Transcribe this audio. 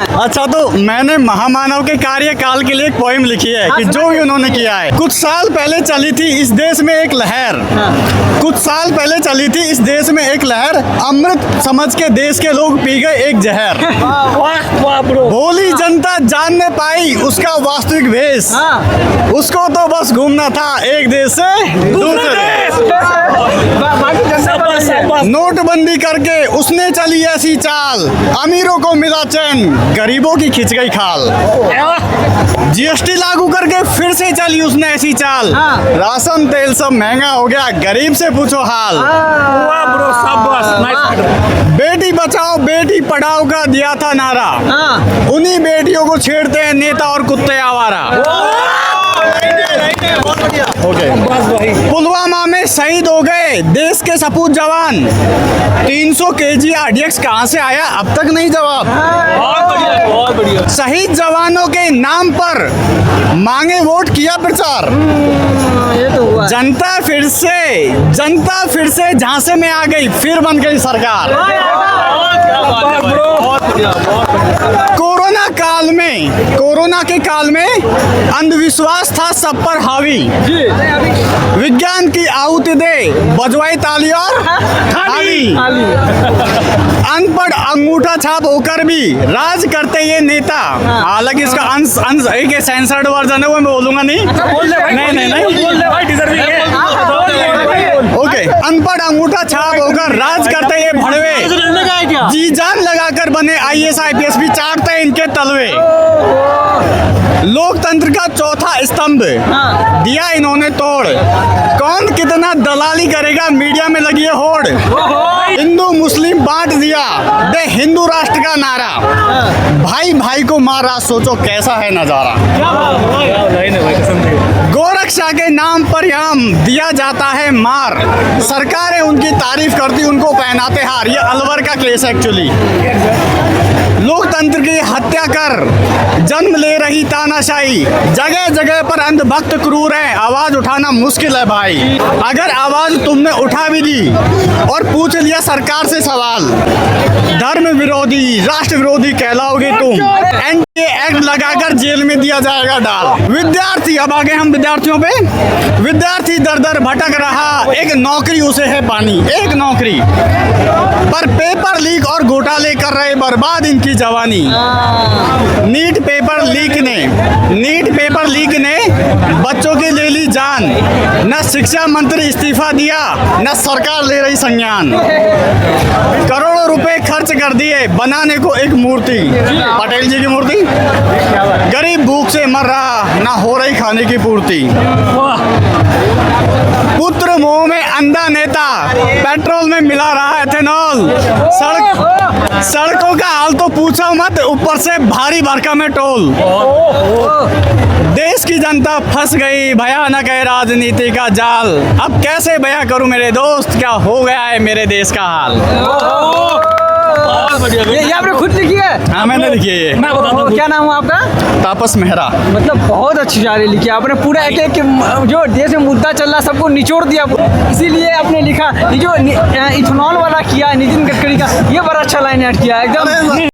अच्छा, तो मैंने महामानव के कार्यकाल के लिए एक पोएम लिखी है कि जो भी उन्होंने किया है। कुछ साल पहले चली थी इस देश में एक लहर, कुछ साल पहले चली थी इस देश में एक लहर, अमृत समझ के देश के लोग पी गए एक जहर। भोली जनता जान न पाई उसका वास्तविक भेष, उसको तो बस घूमना था एक देश से दूसरे देश। नोटबंदी करके उसने चली ऐसी चाल, अमीरों को मिला चैन, गरीबों की खिंच गई खाल। जीएसटी लागू करके फिर से चली उसने ऐसी चाल, राशन तेल सब महंगा हो गया, गरीब से पूछो हाल। बेटी बचाओ बेटी पढ़ाओ का दिया था नारा, उन्हीं बेटियों को छेड़ते हैं नेता और कुत्ते आवारा। पुलवामा में शहीद हो गए देश के सपूत जवान, 300 केजी आरडीएक्स कहां से आया अब तक नहीं जवाब। बहुत बढ़िया। शहीद जवानों के नाम पर मांगे वोट किया प्रचार, ये तो हुआ। जनता फिर से झांसे में आ गई, फिर बन गई सरकार। कोरोना के काल में अंधविश्वास था सब पर हावी, विज्ञान की आहुति दे बजवाई ताली और थाली। अनपढ़ अंगूठा छाप होकर भी राज करते ये नेता, हालांकि इसका अंश एक सेंसर्ड वर्जन है, वो मैं बोलूंगा नहीं। ओके, अनपढ़ अंगूठा छाप होकर राज करते ये भड़वे, जी जान लगाकर बने आईएएस आईपीएस भी चाटते इनके तलवे। लोकतंत्र का चौथा स्तंभ दिया इन्होंने तोड़, कौन कितना दलाली करेगा मीडिया में लगी है होड़। हिंदू मुस्लिम बांट दिया दे हिंदू राष्ट्र का नारा, भाई भाई को मारा सोचो कैसा है नजारा। गोरक्षा के नाम पर यहाँ दिया जाता है मार, सरकारें उनकी तारीफ करती उनको पहनाते हार। ये अलवर का केस है एक्चुअली। लोकतंत्र की हत्या कर जन्म ले रही तानाशाही, जगह जगह पर अंधभक्त क्रूर है, आवाज उठाना मुश्किल है भाई। अगर आवाज तुमने उठा भी दी और पूछ लिया सरकार से सवाल, धर्म विरोधी राष्ट्र विरोधी कहलाओगे तुम, एनडीए एक्ट लगाकर जेल में दिया जाएगा डाल। विद्यार्थी, अब आगे हम विद्यार्थियों पे। विद्यार्थी दर दर भटक रहा, एक नौकरी उसे है पानी, एक नौकरी पर पेपर लीक और घोटाले कर रहे बर्बाद इनकी जवानी। नीट पेपर लीक ने बच्चों की ले ली जान, न शिक्षा मंत्री इस्तीफा दिया न सरकार ले रही संज्ञान। करोड़ों रुपए खर्च कर दिए बनाने को एक मूर्ति, पटेल जी की मूर्ति, गरीब भूख से मर रहा ना हो रही खाने की पूर्ति। पुत्र मोह में अंधा नेता, पेट्रोल में मिला रहा एथेनॉल, सड़कों का हाल तो पूछो मत, ऊपर से भारी भरकम में टोल। देश की जनता फंस गई भयानक है राजनीति का जाल, अब कैसे बयां करूं मेरे दोस्त क्या हो गया है मेरे देश का हाल। ये आपने खुद लिखी है? हाँ, मैंने लिखी है ये। मैं बताता हूँ, क्या नाम है आपका? तापस मेहरा। मतलब बहुत अच्छी शायरी लिखी है आपने, पूरा एक जो देश में मुद्दा चल रहा सबको निचोड़ दिया, इसीलिए आपने लिखा। ये जो इथेनॉल वाला किया नितिन गडकरी का, ये बड़ा अच्छा लाइन ऐड किया एकदम।